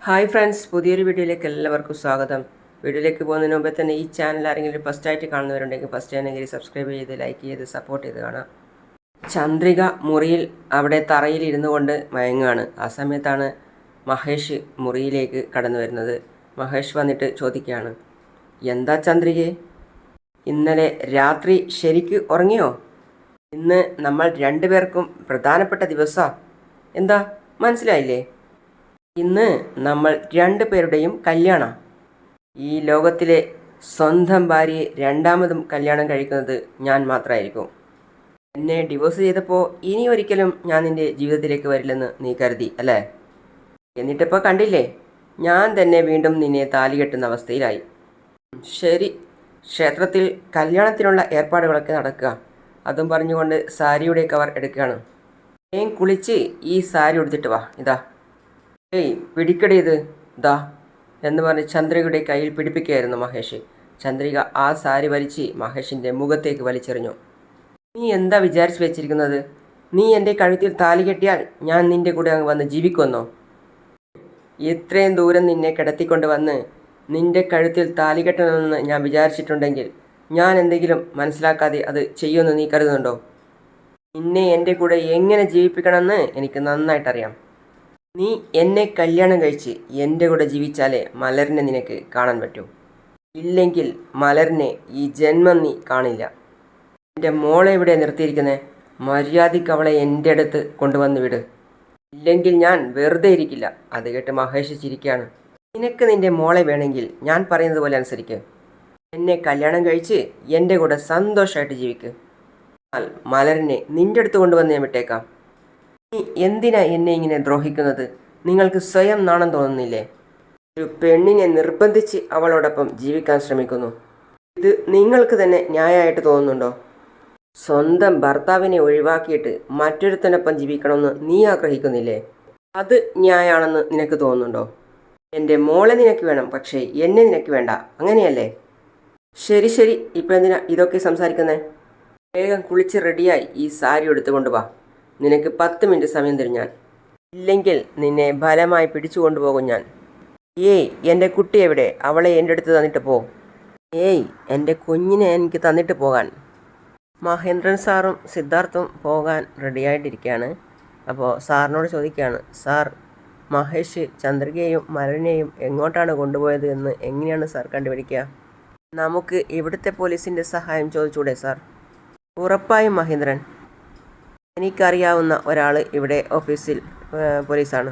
Hi friends, പുതിയൊരു വീഡിയോയിലേക്ക് എല്ലാവർക്കും സ്വാഗതം. വീഡിയോയിലേക്ക് പോകുന്നതിന് മുമ്പേ തന്നെ ഈ ചാനൽ ആരെങ്കിലും ഫസ്റ്റായിട്ട് കാണുന്നവരുണ്ടെങ്കിൽ ഫസ്റ്റ് ആണെങ്കിൽ സബ്സ്ക്രൈബ് ചെയ്ത് ലൈക്ക് ചെയ്ത് സപ്പോർട്ട് ചെയ്ത് കാണാം. ചന്ദ്രിക മുറിയിൽ അവിടെ തറയിൽ ഇരുന്നു കൊണ്ട് മയങ്ങുകയാണ്. ആ സമയത്താണ് മഹേഷ് മുറിയിലേക്ക് കടന്നു വരുന്നത്. മഹേഷ് വന്നിട്ട് ചോദിക്കുകയാണ്, എന്താ ചന്ദ്രികയെ, ഇന്നലെ രാത്രി ശരിക്ക് ഉറങ്ങിയോ? ഇന്ന് നമ്മൾ രണ്ടുപേർക്കും പ്രധാനപ്പെട്ട ദിവസമാണ്. എന്താ മനസ്സിലായില്ലേ? ഇന്ന് നമ്മൾ രണ്ടുപേരുടെയും കല്യാണം. ഈ ലോകത്തിലെ സ്വന്തം ഭാര്യയെ രണ്ടാമതും കല്യാണം കഴിക്കുന്നത് ഞാൻ മാത്രമായിരിക്കും. എന്നെ ഡിവോഴ്സ് ചെയ്തപ്പോൾ ഇനി ഒരിക്കലും ഞാൻ നിൻ്റെ ജീവിതത്തിലേക്ക് വരില്ലെന്ന് നീ കരുതി അല്ലേ? എന്നിട്ടിപ്പോൾ കണ്ടില്ലേ, ഞാൻ തന്നെ വീണ്ടും നിന്നെ താലി കെട്ടുന്ന അവസ്ഥയിലായി. ശരി, ക്ഷേത്രത്തിൽ കല്യാണത്തിനുള്ള ഏർപ്പാടുകളൊക്കെ നടക്കുക. അതും പറഞ്ഞുകൊണ്ട് സാരിയുടെ കവർ എടുക്കുകയാണ്. കുളിച്ച് ഈ സാരി ഉടുത്തിട്ട് വാ. ഇതാ, ഏയ് പിടിക്കടി ഇത്, ദാ എന്ന് പറഞ്ഞ് ചന്ദ്രികയുടെ കയ്യിൽ പിടിപ്പിക്കുകയായിരുന്നു മഹേഷ്. ചന്ദ്രിക ആ സാരി വലിച്ച് മഹേഷിൻ്റെ മുഖത്തേക്ക് വലിച്ചെറിഞ്ഞു. നീ എന്താ വിചാരിച്ചു വെച്ചിരിക്കുന്നത്? നീ എൻ്റെ കഴുത്തിൽ താലി കെട്ടിയാൽ ഞാൻ നിൻ്റെ കൂടെ അങ്ങ് വന്ന് ജീവിക്കുമെന്നോ? ഇത്രയും ദൂരം നിന്നെ കിടത്തിക്കൊണ്ട് വന്ന് നിൻ്റെ കഴുത്തിൽ താലി കെട്ടണമെന്ന് ഞാൻ വിചാരിച്ചിട്ടുണ്ടെങ്കിൽ ഞാൻ എന്തെങ്കിലും മനസ്സിലാക്കാതെ അത് ചെയ്യുമെന്ന് നീ കരുതുന്നുണ്ടോ? നിന്നെ എൻ്റെ കൂടെ എങ്ങനെ ജീവിപ്പിക്കണമെന്ന് എനിക്ക് നന്നായിട്ടറിയാം. നീ എന്നെ കല്യാണം കഴിച്ച് എൻ്റെ കൂടെ ജീവിച്ചാലേ മലരിനെ നിനക്ക് കാണാൻ പറ്റൂ. ഇല്ലെങ്കിൽ മലരിനെ ഈ ജന്മം നീ കാണില്ല. എൻ്റെ മോളെ ഇവിടെ നിർത്തിയിരിക്കുന്നത്, മര്യാദയ്ക്ക് അവളെ എൻ്റെ അടുത്ത് കൊണ്ടുവന്ന് വിട്. ഇല്ലെങ്കിൽ ഞാൻ വെറുതെ ഇരിക്കില്ല. അത് കേട്ട് മഹേഷ് ചിരിക്കുകയാണ്. നിനക്ക് നിൻ്റെ മോളെ വേണമെങ്കിൽ ഞാൻ പറയുന്നത് പോലെ അനുസരിക്ക്. എന്നെ കല്യാണം കഴിച്ച് എൻ്റെ കൂടെ സന്തോഷമായിട്ട് ജീവിക്ക്. എന്നാൽ മലരിനെ നിൻ്റെ അടുത്ത് കൊണ്ടുവന്ന് ഞാൻ വിട്ടേക്കാം. നീ എന്തിനാ എന്നെ ഇങ്ങനെ ദ്രോഹിക്കുന്നത്? നിങ്ങൾക്ക് സ്വയം നാണം തോന്നുന്നില്ലേ? ഒരു പെണ്ണിനെ നിർബന്ധിച്ച് അവളോടൊപ്പം ജീവിക്കാൻ ശ്രമിക്കുന്നു. ഇത് നിങ്ങൾക്ക് തന്നെ ന്യായമായിട്ട് തോന്നുന്നുണ്ടോ? സ്വന്തം ഭർത്താവിനെ ഒഴിവാക്കിയിട്ട് മറ്റൊരുത്തനൊപ്പം ജീവിക്കണമെന്ന് നീ ആഗ്രഹിക്കുന്നില്ലേ? അത് ന്യായമാണെന്ന് നിനക്ക് തോന്നുന്നുണ്ടോ? എൻ്റെ മോളെ നിനക്ക് വേണം, പക്ഷേ എന്നെ നിനക്ക് വേണ്ട, അങ്ങനെയല്ലേ? ശരി ശരി, ഇപ്പം എന്തിനാ ഇതൊക്കെ സംസാരിക്കുന്നത്? വേഗം കുളിച്ച് റെഡിയായി ഈ സാരി എടുത്തുകൊണ്ട് വാ. നിനക്ക് 10 മിനിറ്റ് സമയം തരും ഞാൻ. ഇല്ലെങ്കിൽ നിന്നെ ബലമായി പിടിച്ചു കൊണ്ടുപോകും ഞാൻ. ഏയ്, എൻ്റെ കുട്ടി എവിടെ? അവളെ എൻ്റെ അടുത്ത് തന്നിട്ട് പോ. ഏയ്, എൻ്റെ കുഞ്ഞിനെ എനിക്ക് തന്നിട്ട് പോകാൻ. മഹേന്ദ്രൻ സാറും സിദ്ധാർത്ഥും പോകാൻ റെഡിയായിട്ടിരിക്കുകയാണ്. അപ്പോൾ സാറിനോട് ചോദിക്കുകയാണ്, സാർ, മഹേഷ് ചന്ദ്രികയെയും മലരിനെയും എങ്ങോട്ടാണ് കൊണ്ടുപോയത് എന്ന് എങ്ങനെയാണ് സാർ കണ്ടുപിടിക്കുക? നമുക്ക് ഇവിടുത്തെ പോലീസിൻ്റെ സഹായം ചോദിച്ചൂടെ സാർ? ഉറപ്പായും മഹേന്ദ്രൻ. എനിക്കറിയാവുന്ന ഒരാൾ ഇവിടെ ഓഫീസിൽ പോലീസാണ്.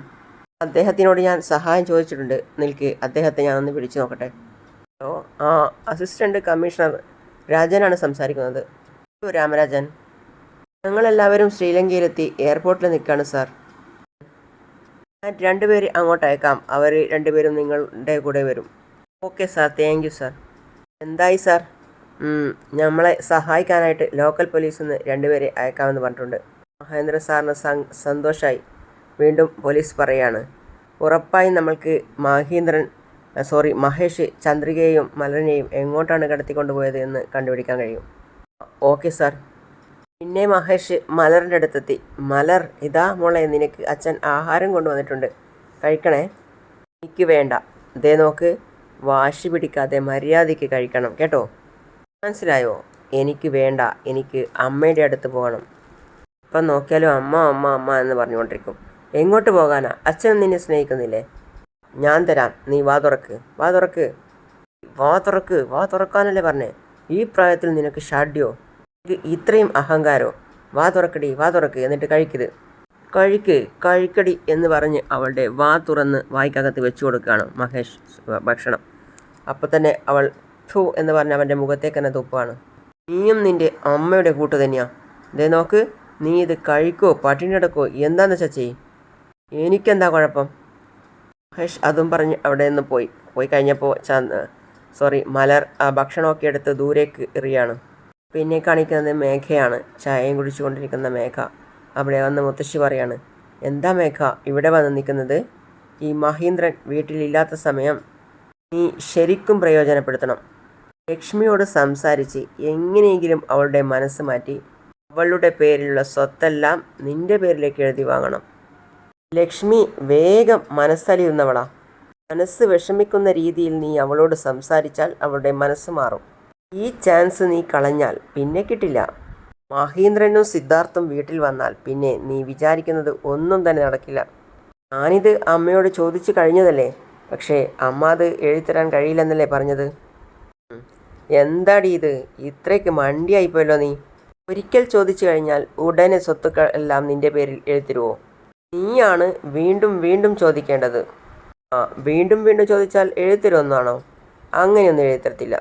അദ്ദേഹത്തിനോട് ഞാൻ സഹായം ചോദിച്ചിട്ടുണ്ട്. നിൽക്ക്, അദ്ദേഹത്തെ ഞാൻ ഒന്ന് വിളിച്ചു നോക്കട്ടെ. ഹലോ, അസിസ്റ്റൻറ്റ് കമ്മീഷണർ രാജനാണ് സംസാരിക്കുന്നത്. രാമരാജൻ, ഞങ്ങളെല്ലാവരും ശ്രീലങ്കയിലെത്തി എയർപോർട്ടിൽ നിൽക്കുകയാണ് സാർ. ഞാൻ 2 പേര് അങ്ങോട്ട് അയക്കാം. അവർ 2 പേരും നിങ്ങളുടെ കൂടെ വരും. Okay sir, thank you sir. എന്തായി സാർ? നമ്മളെ സഹായിക്കാനായിട്ട് ലോക്കൽ പോലീസിൽ നിന്ന് 2 പേരെ അയക്കാമെന്ന് പറഞ്ഞിട്ടുണ്ട്. മഹേന്ദ്ര സാറിന് സന്തോഷമായി. വീണ്ടും പോലീസ് പറയാണ്, ഉറപ്പായും നമ്മൾക്ക് മഹേഷ് ചന്ദ്രികയെയും മലരിനെയും എങ്ങോട്ടാണ് കടത്തിക്കൊണ്ടുപോയത് എന്ന് കണ്ടുപിടിക്കാൻ കഴിയും. Okay sir. പിന്നെ മഹേഷ് മലറിൻ്റെ അടുത്തെത്തി. മലർ, ഇതാ മോളെ, നിനക്ക് അച്ഛൻ ആഹാരം കൊണ്ടുവന്നിട്ടുണ്ട്, കഴിക്കണേ. എനിക്ക് വേണ്ട. ദേ നോക്ക്, വാശി പിടിക്കാതെ മര്യാദയ്ക്ക് കഴിക്കണം കേട്ടോ, മനസ്സിലായോ? എനിക്ക് വേണ്ട, എനിക്ക് അമ്മയുടെ അടുത്ത് പോകണം. ഇപ്പം നോക്കിയാലും അമ്മ അമ്മ അമ്മ എന്ന് പറഞ്ഞുകൊണ്ടിരിക്കും. എങ്ങോട്ട് പോകാനാ? അച്ഛൻ നിന്നെ സ്നേഹിക്കുന്നില്ലേ? ഞാൻ തരാം, നീ വാ തുറക്ക്, വാ തുറക്ക്, വാ തുറക്ക്, വാ തുറക്കാനല്ലേ പറഞ്ഞേ? ഈ പ്രായത്തിൽ നിനക്ക് ഷാഡ്യോ? ഇത്രയും അഹങ്കാരോ? വാ തുറക്കടി, വാ തുറക്ക്, എന്നിട്ട് കഴിക്കടി എന്ന് പറഞ്ഞ് അവളുടെ വാ തുറന്ന് വായ്ക്കകത്ത് വെച്ചു കൊടുക്കുകയാണ് മഹേഷ് ഭക്ഷണം. അപ്പോൾ തന്നെ അവൾ ഫു എന്ന് പറഞ്ഞ് അവൻ്റെ മുഖത്തേക്ക് തന്നെ തുപ്പാണ്. നീയും നിൻ്റെ അമ്മയുടെ കൂട്ട് തന്നെയാ. ഇതേ നോക്ക്, നീ ഇത് കഴിക്കോ പട്ടിണി കിടക്കോ എന്താന്ന് വെച്ചാൽ ചെയ്യ്, എനിക്കെന്താ കുഴപ്പം? മഹേഷ് അതും പറഞ്ഞ് അവിടെ നിന്ന് പോയി കഴിഞ്ഞപ്പോൾ മലർ ആ ഭക്ഷണമൊക്കെ എടുത്ത് ദൂരേക്ക് എറിയാണ്. പിന്നെ കാണിക്കുന്നത് മേഘയാണ്. ചായയും കുടിച്ചു കൊണ്ടിരിക്കുന്ന മേഘ. അവിടെ വന്ന് മുത്തശ്ശി പറയാണ്, എന്താ മേഘ ഇവിടെ വന്ന് നിൽക്കുന്നത്? ഈ മഹീന്ദ്രൻ വീട്ടിലില്ലാത്ത സമയം നീ ശരിക്കും പ്രയോജനപ്പെടുത്തണം. ലക്ഷ്മിയോട് സംസാരിച്ച് എങ്ങനെയെങ്കിലും അവളുടെ മനസ്സ് മാറ്റി അവളുടെ പേരിലുള്ള സ്വത്തെല്ലാം നിന്റെ പേരിലേക്ക് എഴുതി വാങ്ങണം. ലക്ഷ്മി വേഗം മനസ്സലിയുന്നവളാ. മനസ്സ് വിഷമിക്കുന്ന രീതിയിൽ നീ അവളോട് സംസാരിച്ചാൽ അവളുടെ മനസ്സ് മാറും. ഈ ചാൻസ് നീ കളഞ്ഞാൽ പിന്നെ കിട്ടില്ല. മഹീന്ദ്രനും സിദ്ധാർത്ഥും വീട്ടിൽ വന്നാൽ പിന്നെ നീ വിചാരിക്കുന്നത് ഒന്നും തന്നെ നടക്കില്ല. ഞാനിത് അമ്മയോട് ചോദിച്ചു കഴിഞ്ഞതല്ലേ, പക്ഷേ അമ്മ അത് എഴുതിത്തരാൻ കഴിയില്ലെന്നല്ലേ പറഞ്ഞത്. എന്താടി ഇത്, ഇത്രയ്ക്ക് മണ്ടിയായിപ്പോയല്ലോ നീ. ഒരിക്കൽ ചോദിച്ചു കഴിഞ്ഞാൽ ഉടനെ സ്വത്തുക്കൾ എല്ലാം നിന്റെ പേരിൽ എഴുതിത്തരുമോ? നീയാണ് വീണ്ടും വീണ്ടും ചോദിക്കേണ്ടത്. വീണ്ടും വീണ്ടും ചോദിച്ചാൽ എഴുതിത്തരുമെന്നാണോ? അങ്ങനെയൊന്നും എഴുതിത്തരത്തില്ല.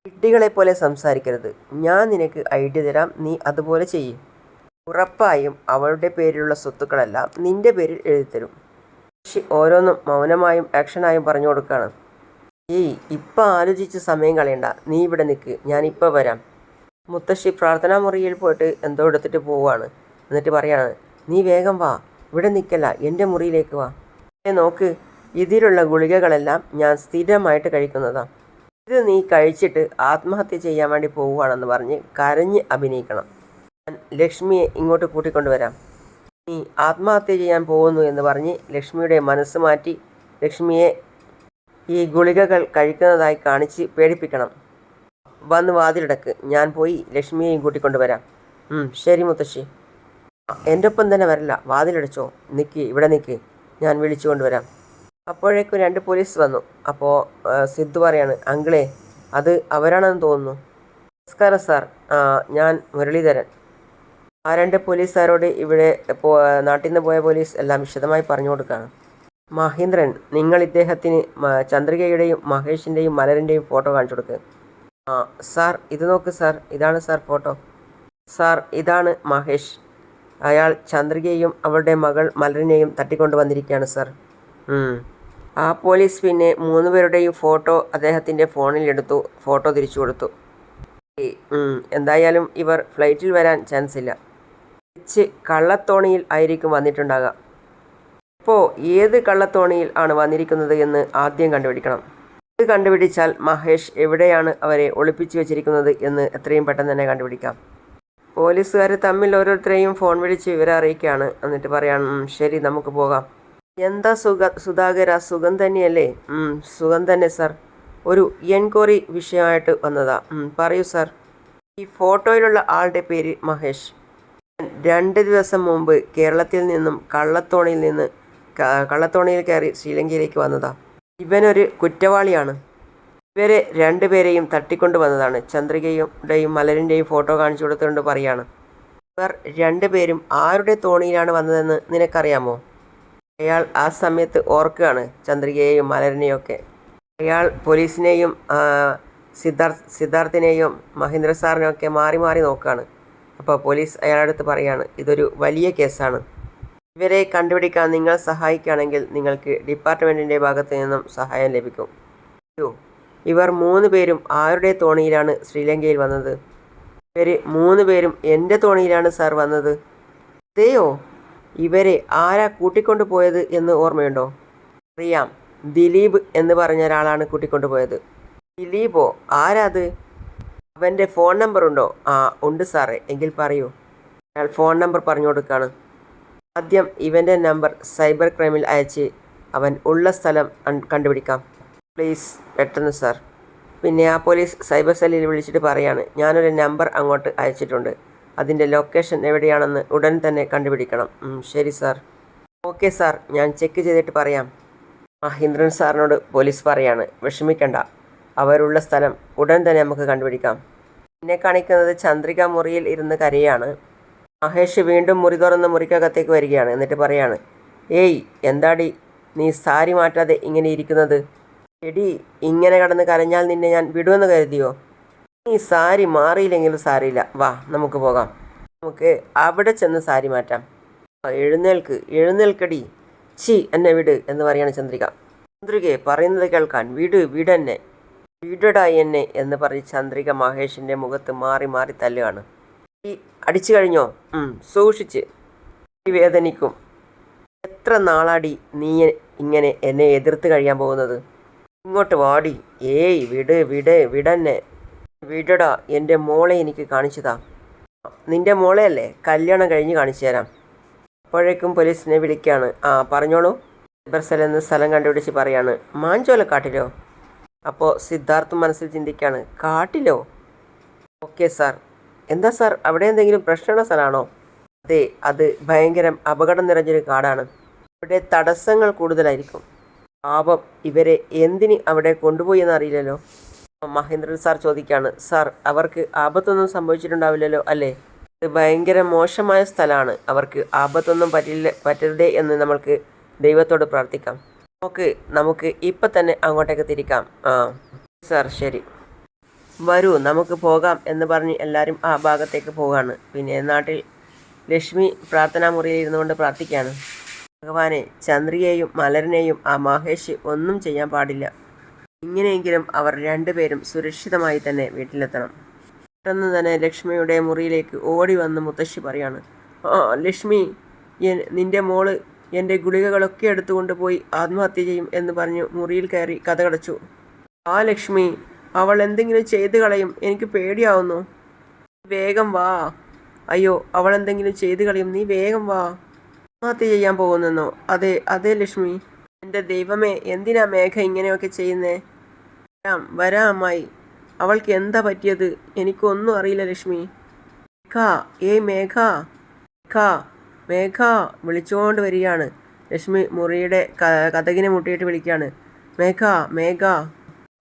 വിഡ്ഢികളെ പോലെ സംസാരിക്കരുത്. ഞാൻ നിനക്ക് ഐഡിയ തരാം, നീ അതുപോലെ ചെയ്യും. ഉറപ്പായും അവളുടെ പേരിലുള്ള സ്വത്തുക്കളെല്ലാം നിന്റെ പേരിൽ എഴുതിത്തരും. ഓരോന്നും മൗനമായും ആക്ഷനായും പറഞ്ഞു കൊടുക്കുകയാണ്. ഇപ്പം ആലോചിച്ച് സമയം കളയണ്ട, നീ ഇവിടെ നിൽക്ക്, ഞാനിപ്പോൾ വരാം. മുത്തശ്ശി പ്രാർത്ഥനാ മുറിയിൽ പോയിട്ട് എന്തോ എടുത്തിട്ട് പോവുകയാണ്. എന്നിട്ട് പറയാണ്, നീ വേഗം വാ, ഇവിടെ നിൽക്കല്ല, എൻ്റെ മുറിയിലേക്ക് വാ. നോക്ക്, ഇതിലുള്ള ഗുളികകളെല്ലാം ഞാൻ സ്ഥിരമായിട്ട് കഴിക്കുന്നതാണ്. ഇത് നീ കഴിച്ചിട്ട് ആത്മഹത്യ ചെയ്യാൻ വേണ്ടി പോവുകയാണെന്ന് പറഞ്ഞ് കരഞ്ഞ് അഭിനയിക്കണം. ഞാൻ ലക്ഷ്മിയെ ഇങ്ങോട്ട് കൂട്ടിക്കൊണ്ടുവരാം. നീ ആത്മഹത്യ ചെയ്യാൻ പോകുന്നു എന്ന് പറഞ്ഞ് ലക്ഷ്മിയുടെ മനസ്സ് മാറ്റി ലക്ഷ്മിയെ ഈ ഗുളികകൾ കഴിക്കുന്നതായി കാണിച്ച് പേടിപ്പിക്കണം. വന്ന് വാതിലടക്ക്, ഞാൻ പോയി ലക്ഷ്മിയെയും കൂട്ടിക്കൊണ്ടുവരാം. ശരി മുത്തശ്ശി. എൻ്റെ ഒപ്പം തന്നെ വരില്ല, വാതിലടച്ചോ, നിൽക്ക്, ഇവിടെ നിൽക്ക്, ഞാൻ വിളിച്ചു കൊണ്ടുവരാം. അപ്പോഴേക്കും 2 പോലീസ് വന്നു. അപ്പോൾ സിദ്ധു പറയാണ്, അങ്കിളെ അത് അവരാണെന്ന് തോന്നുന്നു. നമസ്കാരം സാർ, ഞാൻ മുരളീധരൻ. ആ 2 പോലീസുകാരോട് ഇവിടെ നാട്ടിൽ നിന്ന് പോയ പോലീസ് എല്ലാം വിശദമായി പറഞ്ഞു കൊടുക്കുകയാണ്. മഹീന്ദ്രൻ, നിങ്ങൾ ഇദ്ദേഹത്തിന് ചന്ദ്രികയുടെയും മഹേഷിൻ്റെയും മലരിൻ്റെയും ഫോട്ടോ കാണിച്ചു കൊടുക്കുക. സാർ ഇത് നോക്ക് സാർ, ഇതാണ് സാർ ഫോട്ടോ. സാർ ഇതാണ് മഹേഷ്. അയാൾ ചന്ദ്രികയെയും അവളുടെ മകൾ മലരിനെയും തട്ടിക്കൊണ്ട് വന്നിരിക്കുകയാണ് സാർ. ആ പോലീസ് പിന്നെ 3 പേരുടെയും ഫോട്ടോ അദ്ദേഹത്തിൻ്റെ ഫോണിൽ എടുത്തു, ഫോട്ടോ തിരിച്ചു കൊടുത്തു. എന്തായാലും ഇവർ ഫ്ലൈറ്റിൽ വരാൻ ചാൻസ് ഇല്ല. കള്ളത്തോണിയിൽ ആയിരിക്കും വന്നിട്ടുണ്ടാകുക. ഇപ്പോൾ ഏത് കള്ളത്തോണിയിൽ ആണ് വന്നിരിക്കുന്നത് എന്ന് ആദ്യം കണ്ടുപിടിക്കണം. ഇത് കണ്ടുപിടിച്ചാൽ മഹേഷ് എവിടെയാണ് അവരെ ഒളിപ്പിച്ചു വെച്ചിരിക്കുന്നത് എന്ന് എത്രയും പെട്ടെന്ന് തന്നെ കണ്ടുപിടിക്കാം. പോലീസുകാർ തമ്മിൽ ഓരോരുത്തരെയും ഫോൺ വിളിച്ച് വിവരം അറിയിക്കുകയാണ്. എന്നിട്ട് പറയാണ്, ശരി നമുക്ക് പോകാം. എന്താ സുധാകര, സുഖം തന്നെയല്ലേ? സുഖം തന്നെ സാർ. ഒരു എൻക്വയറി വിഷയമായിട്ട് വന്നതാ. പറയൂ സാർ. ഈ ഫോട്ടോയിലുള്ള ആളുടെ പേര് മഹേഷ്. 2 ദിവസം മുമ്പ് കേരളത്തിൽ നിന്നും കള്ളത്തോണിയിൽ കയറി ശ്രീലങ്കയിലേക്ക് വന്നതാ. ഇവനൊരു കുറ്റവാളിയാണ്. ഇവരെ 2 പേരെയും തട്ടിക്കൊണ്ട് വന്നതാണ്. ചന്ദ്രികയുടെയും മലരിൻ്റെയും ഫോട്ടോ കാണിച്ചു കൊടുത്തുകൊണ്ട് പറയാണ്. ഇവർ 2 പേരും ആരുടെ തോണിയിലാണ് വന്നതെന്ന് നിനക്കറിയാമോ? അയാൾ ആ സമയത്ത് ഓർക്കുകയാണ് ചന്ദ്രികയെയും മലരിനെയും ഒക്കെ. അയാൾ പോലീസിനെയും സിദ്ധാർത്ഥിനെയും മഹീന്ദ്ര സാറിനെയൊക്കെ മാറി മാറി നോക്കുകയാണ്. അപ്പോൾ പോലീസ് അയാളടുത്ത് പറയാണ്, ഇതൊരു വലിയ കേസാണ്. ഇവരെ കണ്ടുപിടിക്കാൻ നിങ്ങൾ സഹായിക്കുകയാണെങ്കിൽ നിങ്ങൾക്ക് ഡിപ്പാർട്ട്മെൻറ്റിൻ്റെ ഭാഗത്ത് നിന്നും സഹായം ലഭിക്കും. ഇവർ 3 പേരും ആരുടെ തോണിയിലാണ് ശ്രീലങ്കയിൽ വന്നത്? ഇവർ 3 പേരും എൻ്റെ തോണിയിലാണ് സാർ വന്നത്. അതെയോ? ഇവരെ ആരാ കൂട്ടിക്കൊണ്ടു പോയത് എന്ന് ഓർമ്മയുണ്ടോ? അറിയാം, ദിലീപ് എന്ന് പറഞ്ഞ ഒരാളാണ് കൂട്ടിക്കൊണ്ടുപോയത്. ദിലീപോ? ആരാത്? അവൻ്റെ ഫോൺ നമ്പർ ഉണ്ടോ? ഉണ്ട് സാറേ. എങ്കിൽ പറയൂ. അയാൾ ഫോൺ നമ്പർ പറഞ്ഞു കൊടുക്കുകയാണ്. ആദ്യം ഇവൻ്റെ നമ്പർ സൈബർ ക്രൈമിൽ അയച്ച് അവൻ ഉള്ള സ്ഥലം കണ്ടുപിടിക്കാം. പ്ലീസ് പെട്ടെന്ന് സാർ. പിന്നെ ആ പോലീസ് സൈബർ സെല്ലിൽ വിളിച്ചിട്ട് പറയാണ്, ഞാനൊരു നമ്പർ അങ്ങോട്ട് അയച്ചിട്ടുണ്ട്, അതിൻ്റെ ലൊക്കേഷൻ എവിടെയാണെന്ന് ഉടൻ തന്നെ കണ്ടുപിടിക്കണം. ശരി സാർ. ഓക്കെ സാർ, ഞാൻ ചെക്ക് ചെയ്തിട്ട് പറയാം. മഹീന്ദ്രൻ സാറിനോട് പോലീസ് പറയാണ്, വിഷമിക്കണ്ട, അവരുള്ള സ്ഥലം ഉടൻ തന്നെ നമുക്ക് കണ്ടുപിടിക്കാം. പിന്നെ കാണിക്കുന്നത് ചന്ദ്രിക മുറിയിൽ ഇരുന്ന് കരയാണ്. മഹേഷ് വീണ്ടും മുറി തുറന്ന് മുറിക്കകത്തേക്ക് വരികയാണ്. എന്നിട്ട് പറയാണ്, എന്താടി നീ സാരി മാറ്റാതെ ഇങ്ങനെ ഇരിക്കുന്നത്? എടി, ഇങ്ങനെ കിടന്ന് കരഞ്ഞാൽ നിന്നെ ഞാൻ വിടുമെന്ന് കരുതിയോ? നീ സാരി മാറിയില്ലെങ്കിലും സാരിയില്ല, വാ നമുക്ക് പോകാം, നമുക്ക് അവിടെ ചെന്ന് സാരി മാറ്റാം. എഴുന്നേൽക്കടി. എന്നെ വിട് എന്ന് പറയാണ് ചന്ദ്രിക. ചന്ദ്രികയെ പറയുന്നത് കേൾക്കാൻ, വിടെന്നെ, വിടടാ എന്നെ എന്ന് പറഞ്ഞ് ചന്ദ്രിക മഹേഷിൻ്റെ മുഖത്ത് മാറി മാറി തല്ലുകയാണ്. ഈ അടിച്ചു കഴിഞ്ഞോ? സൂക്ഷിച്ച്, വേദനിക്കും. എത്ര നാളാടി നീ ഇങ്ങനെ എന്നെ എതിർത്ത് കഴിയാൻ പോകുന്നത്? ഇങ്ങോട്ട് വാടി. വിടന്നെ, വിടടാ, എൻ്റെ മോളെ എനിക്ക് കാണിച്ചതാ. നിൻ്റെ മോളെയല്ലേ? കല്യാണം കഴിഞ്ഞ് കാണിച്ചു തരാം. അപ്പോഴേക്കും പോലീസിനെ വിളിക്കുകയാണ്. പറഞ്ഞോളൂ. ബർസൽ എന്ന സ്ഥലം കണ്ടുപിടിച്ച് പറയാണ്, മാഞ്ചോലക്കാട്ടിലോ? അപ്പോൾ സിദ്ധാർത്ഥ് മനസ്സിൽ ചിന്തിക്കുകയാണ്, കാട്ടിലോ? Okay sir. എന്താ സാർ, അവിടെ എന്തെങ്കിലും പ്രശ്നമുള്ള സ്ഥലമാണോ? അതെ, അത് ഭയങ്കര അപകടം നിറഞ്ഞൊരു കാടാണ്. ഇവിടെ തടസ്സങ്ങൾ കൂടുതലായിരിക്കും. പാപം, ഇവരെ എന്തിന് അവിടെ കൊണ്ടുപോയി എന്നറിയില്ലല്ലോ. മഹേന്ദ്രൻ സാർ ചോദിക്കുകയാണ്, സാർ അവർക്ക് ആപത്തൊന്നും സംഭവിച്ചിട്ടുണ്ടാവില്ലല്ലോ അല്ലേ? ഇത് ഭയങ്കര മോശമായ സ്ഥലമാണ്. അവർക്ക് ആപത്തൊന്നും പറ്റരുതേ എന്ന് നമ്മൾക്ക് ദൈവത്തോട് പ്രാർത്ഥിക്കാം. നമുക്ക് ഇപ്പം തന്നെ അങ്ങോട്ടേക്ക് തിരിക്കാം. സാർ ശരി, വരൂ നമുക്ക് പോകാം എന്ന് പറഞ്ഞ് എല്ലാവരും ആ ഭാഗത്തേക്ക് പോവുകയാണ്. പിന്നെ നാട്ടിൽ ലക്ഷ്മി പ്രാർത്ഥനാ മുറിയിൽ ഇരുന്നുകൊണ്ട് പ്രാർത്ഥിക്കുകയാണ്, ഭഗവാനെ, ചന്ദ്രികയെയും മലരനെയും ആ മഹേഷ് ഒന്നും ചെയ്യാൻ പാടില്ല. ഇങ്ങനെയെങ്കിലും അവർ രണ്ടുപേരും സുരക്ഷിതമായി തന്നെ വീട്ടിലെത്തണം. പെട്ടെന്ന് തന്നെ ലക്ഷ്മിയുടെ മുറിയിലേക്ക് ഓടി വന്ന് മുത്തശ്ശി പറയാണ്, ലക്ഷ്മി, നിന്റെ മോള് എൻ്റെ ഗുളികകളൊക്കെ എടുത്തുകൊണ്ട് പോയി ആത്മഹത്യ ചെയ്യും എന്ന് പറഞ്ഞു മുറിയിൽ കയറി കതകടച്ചു. ലക്ഷ്മി, അവൾ എന്തെങ്കിലും ചെയ്തു കളയും, എനിക്ക് പേടിയാവുന്നു. വേഗം വാ. അയ്യോ, അവൾ എന്തെങ്കിലും ചെയ്തു കളയും, നീ വേഗം വാ. ആത്മഹത്യ ചെയ്യാൻ പോകുന്നെന്നോ? അതെ അതെ ലക്ഷ്മി. എൻ്റെ ദൈവമേ, എന്തിനാ മേഘ ഇങ്ങനെയൊക്കെ ചെയ്യുന്നേ? വരാം അമ്മായി. അവൾക്ക് എന്താ പറ്റിയത്? എനിക്കൊന്നും അറിയില്ല ലക്ഷ്മി. മേഘ, മേഘ വിളിച്ചുകൊണ്ട് വരികയാണ്. ലക്ഷ്മി മുറിയുടെ കതകിനെ മുട്ടിയിട്ട് വിളിക്കുകയാണ്, മേഘ,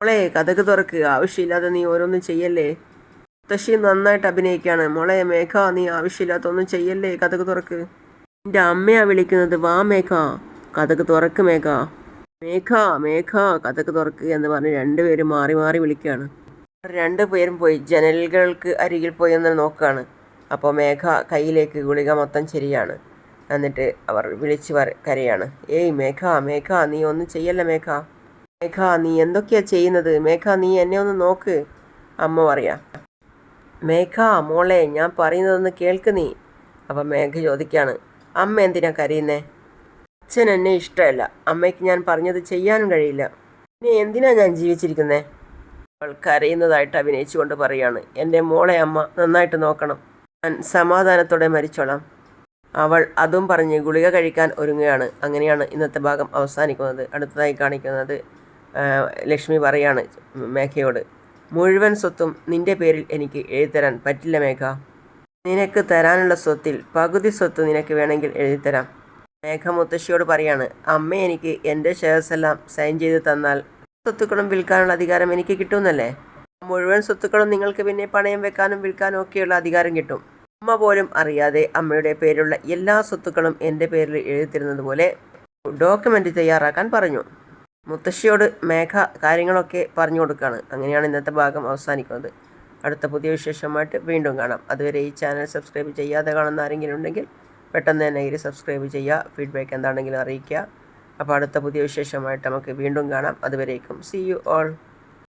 മോളെ കതക് തുറക്ക്, ആവശ്യമില്ലാതെ നീ ഓരോന്നും ചെയ്യല്ലേ. മുത്തശ്ശി നന്നായിട്ട് അഭിനയിക്കുകയാണ്. മോളെ മേഘ, നീ ആവശ്യമില്ലാത്തൊന്നും ചെയ്യല്ലേ, കതക് തുറക്ക്. എൻ്റെ അമ്മയാ വിളിക്കുന്നത്, വാ മേഘ, കതക് തുറക്ക് മേഘ. മേഘ കതക് തുറക്ക് എന്ന് പറഞ്ഞ് രണ്ടുപേരും മാറി മാറി വിളിക്കുകയാണ്. രണ്ടുപേരും പോയി ജനലുകൾക്ക് അരികിൽ പോയി എന്ന് നോക്കുകയാണ്. അപ്പോൾ മേഘ കയ്യിലേക്ക് ഗുളിക മൊത്തം ശരിയാണ്. എന്നിട്ട് അവർ വിളിച്ച് കരയാണ്, മേഘ, നീ ഒന്നും ചെയ്യല്ല മേഘ. നീ എന്തൊക്കെയാ ചെയ്യുന്നത്? മേഘ, നീ എന്നെ ഒന്ന് നോക്ക്. അമ്മ പറയാ, മേഘ മോളെ, ഞാൻ പറയുന്നതൊന്ന് കേൾക്ക് നീ. അപ്പം മേഘ ചോദിക്കുകയാണ്, അമ്മ എന്തിനാ കരയുന്നേ? അച്ഛൻ എന്നെ ഇഷ്ടമല്ല, അമ്മയ്ക്ക് ഞാൻ പറഞ്ഞത് ചെയ്യാനും കഴിയില്ല, പിന്നെ എന്തിനാ ഞാൻ ജീവിച്ചിരിക്കുന്നേ? അവൾ കരയുന്നതായിട്ട് അഭിനയിച്ചുകൊണ്ട് പറയാണ്, എൻ്റെ മോളെ അമ്മ നന്നായിട്ട് നോക്കണം, ഞാൻ സമാധാനത്തോടെ മരിച്ചോളാം. അവൾ അതും പറഞ്ഞ് ഗുളിക കഴിക്കാൻ ഒരുങ്ങുകയാണ്. അങ്ങനെയാണ് ഇന്നത്തെ ഭാഗം അവസാനിക്കുന്നത്. അടുത്തതായി കാണിക്കുന്നത് ലക്ഷ്മി പറയാണ് മേഘയോട്, മുഴുവൻ സ്വത്തും നിൻ്റെ പേരിൽ എനിക്ക് എഴുതിത്തരാൻ പറ്റില്ല മേഘ. നിനക്ക് തരാനുള്ള സ്വത്തിൽ പകുതി സ്വത്ത് നിനക്ക് വേണമെങ്കിൽ എഴുതിത്തരാം. മേഘ മുത്തശ്ശിയോട് പറയാണ്, അമ്മ എനിക്ക് എൻ്റെ ഷെയർസ് എല്ലാം സൈൻ ചെയ്ത് തന്നാൽ സ്വത്തുക്കളും വിൽക്കാനുള്ള അധികാരം എനിക്ക് കിട്ടുമെന്നല്ലേ? മുഴുവൻ സ്വത്തുക്കളും നിങ്ങൾക്ക് പിന്നെ പണയം വെക്കാനും വിൽക്കാനും ഒക്കെയുള്ള അധികാരം കിട്ടും. അമ്മ പോലും അറിയാതെ അമ്മയുടെ പേരിലുള്ള എല്ലാ സ്വത്തുക്കളും എൻ്റെ പേരിൽ എഴുതിത്തരുന്നത് പോലെ ഡോക്യുമെൻ്റ് തയ്യാറാക്കാൻ പറഞ്ഞു. മുത്തശ്ശിയോട് മേഘ കാര്യങ്ങളൊക്കെ പറഞ്ഞു കൊടുക്കുകയാണ്. അങ്ങനെയാണ് ഇന്നത്തെ ഭാഗം അവസാനിക്കുന്നത്. അടുത്ത പുതിയ വിശേഷമായിട്ട് വീണ്ടും കാണാം. അതുവരെ ഈ ചാനൽ സബ്സ്ക്രൈബ് ചെയ്യാതെ കാണുന്ന ആരെങ്കിലും ഉണ്ടെങ്കിൽ പെട്ടെന്ന് തന്നെ ഇത് സബ്സ്ക്രൈബ് ചെയ്യുക. ഫീഡ്ബാക്ക് എന്താണെങ്കിലും അറിയിക്കുക. അപ്പോൾ അടുത്ത പുതിയ വിശേഷമായിട്ട് നമുക്ക് വീണ്ടും കാണാം. അതുവരേക്കും സീ യു ഓൾ.